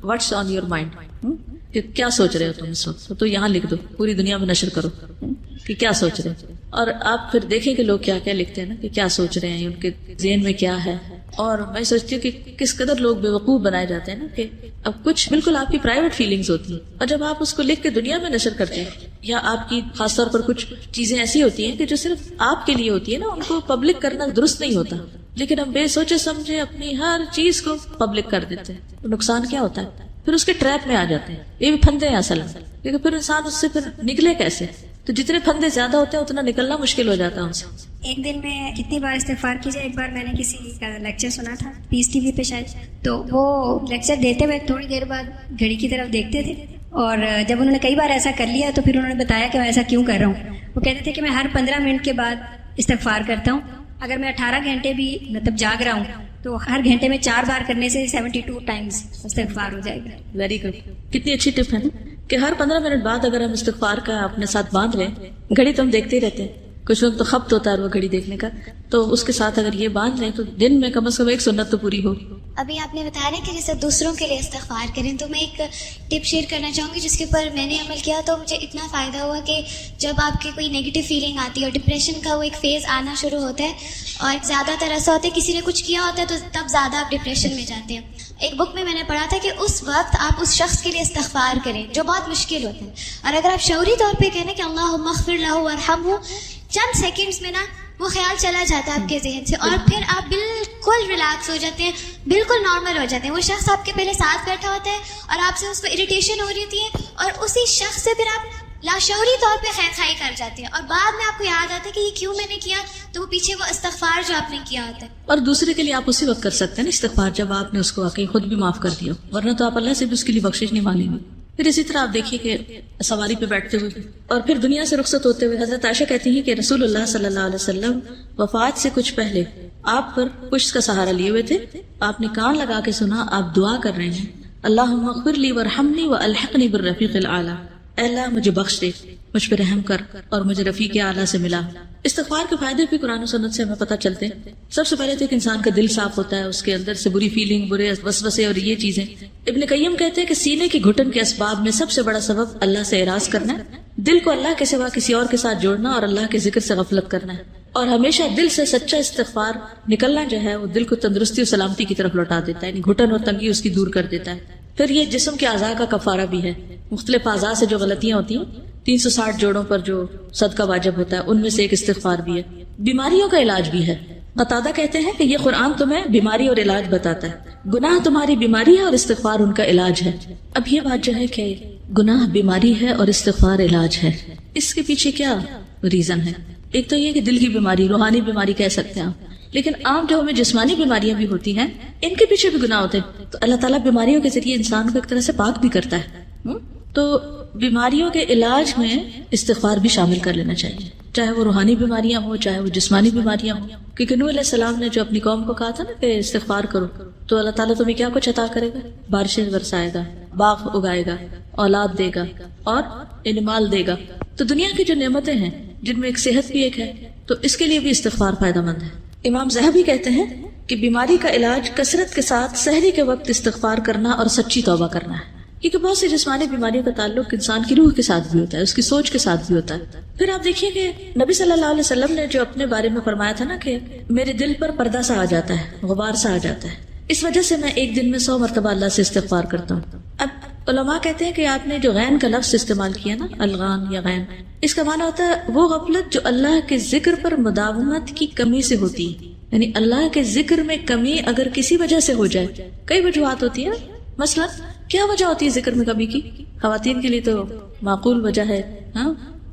واٹس آن یور مائنڈ، کہ کیا سوچ رہے ہو تم اس وقت، تو یہاں لکھ دو، پوری دنیا میں نشر کرو کہ کیا سوچ رہے ہیں. اور آپ پھر دیکھیں کہ لوگ کیا کیا لکھتے ہیں نا، کہ کیا سوچ رہے ہیں، ان کے ذہن میں کیا ہے. اور میں سوچتی ہوں کہ کس قدر لوگ بے وقوف بنائے جاتے ہیں نا، کہ اب کچھ بالکل آپ کی پرائیویٹ فیلنگز ہوتی ہیں، اور جب آپ اس کو لکھ کے دنیا میں نشر کرتے ہیں، یا آپ کی خاص طور پر کچھ چیزیں ایسی ہوتی ہیں کہ جو صرف آپ کے لیے ہوتی ہے نا، ان کو پبلک کرنا درست نہیں ہوتا، لیکن ہم بے سوچے سمجھے اپنی ہر چیز کو پبلک کر دیتے ہیں. نقصان کیا ہوتا ہے؟ پھر اس کے ٹریپ میں آ جاتے ہیں. یہ بھی پھندے ہیں اصل میں، لیکن پھر انسان اس سے پھر نکلے کیسے؟ تو جتنے پھندے زیادہ ہوتے ہیں اتنا نکلنا مشکل ہو جاتا ہے ان سے. ایک دن میں کتنی بار استغفار کیجیے. ایک بار میں نے کسی کا لیکچر سنا تھا پیس ٹی وی پہ شاید، تو وہ لیکچر دیتے ہوئے تھوڑی دیر بعد گھڑی کی طرف دیکھتے تھے، اور جب انہوں نے کئی بار ایسا کر لیا تو پھر انہوں نے بتایا کہ میں ایسا کیوں کر رہا ہوں. وہ کہتے تھے کہ میں ہر 15 منٹ کے بعد استغفار کرتا ہوں. اگر میں 18 گھنٹے بھی مطلب جاگ رہا ہوں تو ہر گھنٹے میں 4 بار کرنے سے 72 ٹائمز استغفار ہو جائے گا. Very good. کتنی اچھی ٹپ ہے نا کہ ہر 15 منٹ بعد اگر ہم استغفار کا اپنے ساتھ باندھ لیں. گھڑی تو ہم دیکھتے ہی رہتے ہیں، کچھ لوگ تو خپت ہوتا ہے وہ گھڑی دیکھنے کا، تو اس کے ساتھ اگر یہ باندھ لیں تو دن میں کم از کم ایک سنت تو پوری ہوگی. ابھی آپ نے بتایا نا کہ جیسے دوسروں کے لیے استغفار کریں، تو میں ایک ٹپ شیئر کرنا چاہوں گی جس کے اوپر میں نے عمل کیا تو مجھے اتنا فائدہ ہوا کہ جب آپ کی کوئی نیگیٹو فیلنگ آتی ہے اور ڈپریشن کا وہ ایک فیز آنا شروع ہوتا ہے، اور زیادہ تر ایسا ہوتا ہے کسی نے کچھ کیا ہوتا ہے تو تب زیادہ آپ ڈپریشن میں جاتے ہیں. ایک بک میں نے پڑھا تھا کہ اس وقت آپ اس شخص کے لیے استغفار کریں جو بہت مشکل ہوتا ہے، اور اگر آپ شعوری طور پہ کہنا کہ اللہم اغفر لہ وارحمہ، چند سیکنڈز میں نا وہ خیال چلا جاتا ہے آپ کے ذہن سے، اور پھر آپ بالکل ریلیکس ہو جاتے ہیں، بالکل نارمل ہو جاتے ہیں. وہ شخص آپ کے پہلے ساتھ بیٹھا ہوتا ہے اور آپ سے اس کو اریٹیشن ہو رہی ہوتی ہے، اور اسی شخص سے پھر آپ لاشعوری طور پہ خیر خائی کر جاتے ہیں، اور بعد میں آپ کو یاد آتا ہے کہ یہ کیوں میں نے کیا، تو وہ پیچھے وہ استغفار جو آپ نے کیا ہوتا ہے. اور دوسرے کے لیے آپ اسی وقت کر سکتے ہیں نا استغفار جب آپ نے اس کو واقعی خود بھی معاف کر دیا، ورنہ تو آپ اللہ سے بھی اس کے لیے بخشش نہیں مانگیں گے. پھر اسی طرح آپ دیکھیے کہ سواری پہ بیٹھتے ہوئے اور پھر دنیا سے رخصت ہوتے ہوئے حضرت عائشہ کہتی ہیں کہ رسول اللہ صلی اللہ علیہ وسلم وفات سے کچھ پہلے آپ پر پشت کا سہارا لیے ہوئے تھے. آپ نے کان لگا کے سنا، آپ دعا کر رہے ہیں اللہم اغفر لی وارحمنی والحقنی بالرفیق الاعلی، اے اللہ مجھے بخش دے، مجھ پہ رحم کر اور مجھے رفیق اعلیٰ سے ملا. استغفار کے فائدے بھی قرآن و سنت سے ہمیں پتہ چلتے ہیں. سب سے پہلے تو ایک انسان کا دل صاف ہوتا ہے، اس کے اندر سے بری فیلنگ، برے وسوسے اور یہ چیزیں. ابن قیم کہتے ہیں کہ سینے کی گھٹن کے اسباب میں سب سے بڑا سبب اللہ سے اعراض کرنا ہے. دل کو اللہ کے سوا کسی اور کے ساتھ جوڑنا اور اللہ کے ذکر سے غفلت کرنا ہے، اور ہمیشہ دل سے سچا استغفار نکلنا جو ہے وہ دل کو تندرستی اور سلامتی کی طرف لوٹا دیتا ہے، یعنی گھٹن اور تنگی اس کی دور کر دیتا ہے۔ پھر یہ جسم کے اعضاء کا کفارہ بھی ہے، مختلف اعضاء سے جو غلطیاں ہوتی ہیں، 360 جوڑوں پر جو صدقہ واجب ہوتا ہے ان میں سے ایک استغفار بھی ہے۔ بیماریوں کا علاج بھی ہے۔ قتادہ کہتے ہیں کہ یہ قرآن تمہیں بیماری اور علاج بتاتا ہے، گناہ تمہاری بیماری ہے اور استغفار ان کا علاج ہے۔ اب یہ بات جو ہے کہ گناہ بیماری ہے اور استغفار علاج ہے، اس کے پیچھے کیا ریزن ہے؟ ایک تو یہ کہ دل کی بیماری، روحانی بیماری کہہ سکتے ہیں آپ، لیکن عام جو ہمیں جسمانی بیماریاں بھی ہوتی ہیں ان کے پیچھے بھی گناہ ہوتے ہیں، تو اللہ تعالیٰ بیماریوں کے ذریعے انسان کو ایک طرح سے پاک بھی کرتا ہے۔ تو بیماریوں کے علاج میں استغفار بھی شامل کر لینا چاہیے، چاہے وہ روحانی بیماریاں ہوں چاہے وہ جسمانی بیماریاں ہوں، کیونکہ نوح علیہ السلام نے جو اپنی قوم کو کہا تھا نا کہ استغفار کرو، تو اللہ تعالیٰ تمہیں کیا کچھ عطا کرے گا؟ بارشیں برسائے گا، باغ اگائے گا، اولاد دے گا اور مال دے گا۔ تو دنیا کی جو نعمتیں ہیں جن میں ایک صحت بھی ایک ہے، تو اس کے لیے بھی استغفار فائدہ مند ہے۔ امام ذہبی کہتے ہیں کہ بیماری کا علاج کثرت کے ساتھ سحری کے وقت استغفار کرنا اور سچی توبہ کرنا ہے، کیونکہ بہت سی جسمانی بیماریوں کا تعلق انسان کی روح کے ساتھ بھی ہوتا ہے، اس کی سوچ کے ساتھ بھی ہوتا ہے۔ پھر آپ دیکھیے کہ نبی صلی اللہ علیہ وسلم نے جو اپنے بارے میں فرمایا تھا نا کہ میرے دل پر پردہ سا آ جاتا ہے، غبار سا آ جاتا ہے، اس وجہ سے میں ایک دن میں 100 مرتبہ اللہ سے استغفار کرتا ہوں۔ اب علماء کہتے ہیں کہ آپ نے جو غین کا لفظ استعمال کیا نا، الغان یا غین، اس کا معنی ہوتا ہے وہ غفلت جو اللہ کے ذکر پر مداومت کی کمی سے ہوتی ہے، یعنی اللہ کے ذکر میں کمی اگر کسی وجہ سے ہو جائے، کئی وجوہات ہوتی ہیں، مثلا کیا وجہ ہوتی ہے ذکر میں کمی کی؟ خواتین کے لیے تو معقول وجہ ہے،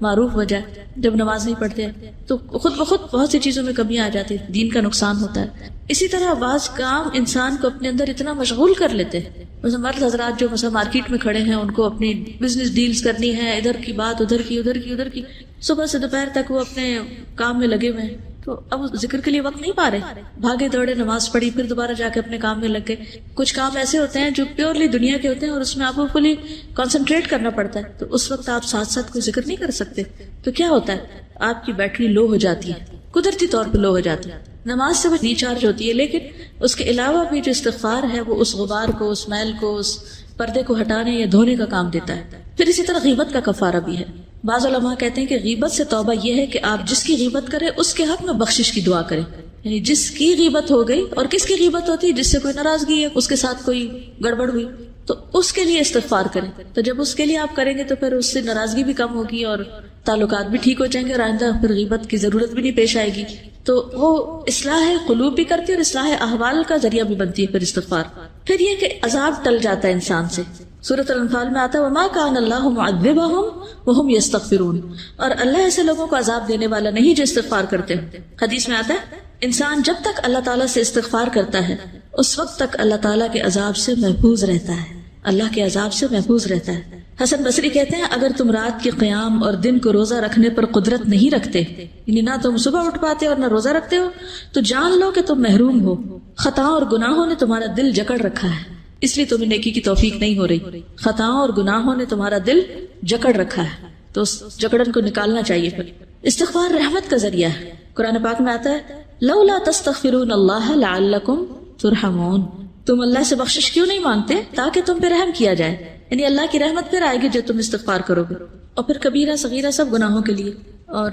معروف وجہ، جب نماز نہیں پڑھتے تو خود بخود بہت سی چیزوں میں کمی آ جاتی ہے، دین کا نقصان ہوتا ہے۔ اسی طرح بعض کام انسان کو اپنے اندر اتنا مشغول کر لیتے ہیں، مثلا مرد حضرات جو مثلا مارکیٹ میں کھڑے ہیں، ان کو اپنی بزنس ڈیلز کرنی ہے، ادھر کی بات ادھر کی، صبح سے دوپہر تک وہ اپنے کام میں لگے ہوئے ہیں، تو اب ذکر کے لیے وقت نہیں پا رہے، بھاگے دوڑے نماز پڑھی، پھر دوبارہ جا کے اپنے کام میں لگ گئے۔ کچھ کام ایسے ہوتے ہیں جو پیورلی دنیا کے ہوتے ہیں اور اس میں آپ کو فلی کنسنٹریٹ کرنا پڑتا ہے، تو اس وقت آپ ساتھ ساتھ کوئی ذکر نہیں کر سکتے، تو کیا ہوتا ہے؟ آپ کی بیٹری لو ہو جاتی ہے، قدرتی طور پہ لو ہو جاتی ہے، نماز سے وہ ریچارج ہوتی ہے، لیکن اس کے علاوہ بھی جو استغفار ہے وہ اس غبار کو، اس میل کو، اس پردے کو ہٹانے یا دھونے کا کام دیتا ہے۔ پھر اسی طرح غیبت کا کفارہ بھی ہے۔ بعض علماء کہتے ہیں کہ غیبت سے توبہ یہ ہے کہ آپ جس کی غیبت کریں اس کے حق میں بخشش کی دعا کریں، یعنی جس کی غیبت ہو گئی، اور کس کی غیبت ہوتی ہے؟ جس سے کوئی ناراضگی ہے، اس کے ساتھ کوئی گڑبڑ ہوئی، تو اس کے لیے استغفار کریں۔ تو جب اس کے لیے آپ کریں گے تو پھر اس سے ناراضگی بھی کم ہوگی اور تعلقات بھی ٹھیک ہو جائیں گے، اور آئندہ پھر غیبت کی ضرورت بھی نہیں پیش آئے گی۔ تو وہ اصلاح قلوب بھی کرتی ہے اور اصلاح احوال کا ذریعہ بھی بنتی ہے پھر استغفار۔ پھر یہ کہ عذاب ٹل جاتا ہے انسان سے، سورۃ الانفال میں آتا ہے وَمَا كَانَ اللَّهُ مُعَذِّبَهُمْ وَهُمْ يَسْتَغْفِرُونَ، اور اللہ ایسے لوگوں کو عذاب دینے والا نہیں جو استغفار کرتے ہیں۔ حدیث میں آتا ہے انسان جب تک اللہ تعالیٰ سے استغفار کرتا ہے اس وقت تک اللہ تعالیٰ کے عذاب سے محفوظ رہتا ہے، اللہ کے عذاب سے محفوظ رہتا ہے۔ حسن بصری کہتے ہیں اگر تم رات کے قیام اور دن کو روزہ رکھنے پر قدرت نہیں رکھتے، یعنی نہ تم صبح اٹھ پاتے اور نہ روزہ رکھتے ہو، تو جان لو کہ تم محروم ہو، خطاؤں اور گناہوں نے تمہارا دل جکڑ رکھا ہے، اس لیے تمہیں نیکی کی توفیق نہیں ہو رہی۔ خطاؤں اور گناہوں نے تمہارا دل جکڑ رکھا ہے، تو اس جکڑن کو نکالنا چاہیے۔ پھر استغفار رحمت کا ذریعہ ہے۔ قرآن پاک میں آتا ہے لولا تستغفرون اللہ لعلکم ترحمون، تم اللہ سے بخشش کیوں نہیں مانگتے تاکہ تم پہ رحم کیا جائے، یعنی اللہ کی رحمت پھر آئے گی جب تم استغفار کرو گے۔ اور پھر کبیرہ صغیرہ سب گناہوں کے لیے، اور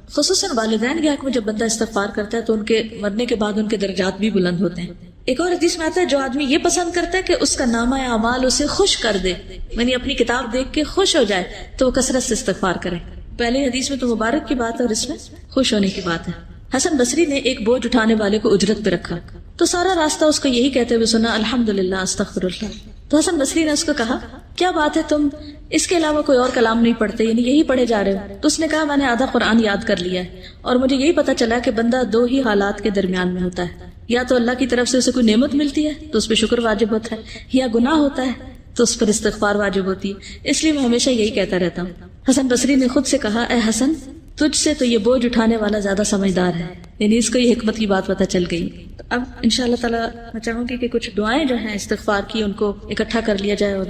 خصوصاً والدین کے حق میں جب بندہ استغفار کرتا ہے تو ان کے مرنے کے بعد ان کے درجات بھی بلند ہوتے ہیں۔ ایک اور حدیث میں آتا ہے جو آدمی یہ پسند کرتا ہے کہ اس کا نامہ اعمال اسے خوش کر دے، یعنی اپنی کتاب دیکھ کے خوش ہو جائے، تو وہ کثرت سے استغفار کرے۔ پہلے حدیث میں تو مبارک کی بات ہے اور اس میں خوش ہونے کی بات ہے۔ حسن بصری نے ایک بوجھ اٹھانے والے کو اجرت پہ رکھا تو سارا راستہ اس کو یہی کہتے ہوئے سنا الحمدللہ استغفر اللہ۔ تو حسن بصری نے اس کو کہا کیا بات ہے تم اس کے علاوہ کوئی اور کلام نہیں پڑھتے، یعنی یہی پڑھے جا رہے ہو؟ تو اس نے کہا میں نے آدھا قرآن یاد کر لیا ہے اور مجھے یہی پتا چلا کہ بندہ دو ہی حالات کے درمیان میں ہوتا ہے، یا تو اللہ کی طرف سے اسے کوئی نعمت ملتی ہے تو اس پہ شکر واجب ہوتا ہے، یا گناہ ہوتا ہے تو اس پر استغفار واجب ہوتی ہے، اس لیے میں ہمیشہ یہی کہتا رہتا ہوں۔ حسن بصری نے خود سے کہا اے حسن تجھ سے تو یہ بوجھ اٹھانے والا زیادہ سمجھدار ہے، یعنی اس کو یہ حکمت کی بات پتہ چل گئی۔ اب انشاءاللہ تعالیٰ میں چاہوں گی کہ کچھ دعائیں جو ہیں استغفار کی ان کو اکٹھا کر لیا جائے اور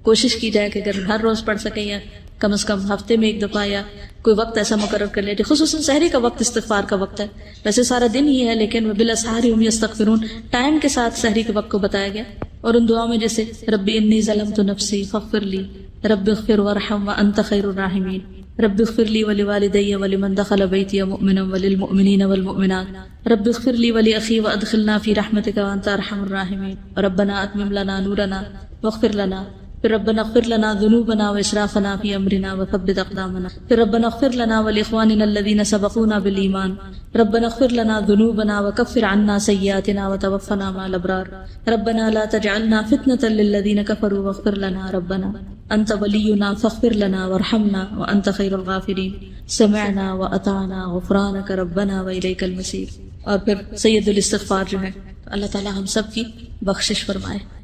کوشش کی جائے کہ اگر ہر روز پڑھ سکیں یا کم از کم ہفتے میں ایک دفعہ یا کوئی وقت ایسا مقرر کر لیا جائے، خصوصاً سحری کا وقت استغفار کا وقت ہے، ویسے سارا دن ہی ہے لیکن بالاسحار هم یستغفرون ٹائم کے ساتھ سحری کے وقت کو بتایا گیا۔ اور ان دعاؤں میں جیسے ربی انی ظلمت نفسی فاغفر لی، رب اغفر وارحم وانت خیر الراحمین، رب اغفر لي ولوالدي ولمن دخل بيتي مؤمنا وللمؤمنين والمؤمنات رب اغفر لي ولأخي وأدخلنا في رحمتك وأنت أرحم الراحمين ربنا أتمم لنا نورنا واغفر لنا پھر ربنا اغفر لنا ذنوبنا واسرافنا في امرنا وثبت اقدامنا پھر ربنا اغفر لنا ولاخواننا الذين سبقونا بالايمان ربنا اغفر لنا ذنوبنا وكفر عنا سيئاتنا وتوفنا مع الابرار ربنا لا تجعلنا فتنة للذين كفروا واغفر لنا ربنا انت ولينا فاغفر لنا وارحمنا وانت خير الغافرين سمعنا واطعنا غفرانك ربنا واليك المصير. اور پھر سید الاستغفار جو ہے اللہ تعالی ہم سب کی بخشش فرمائے.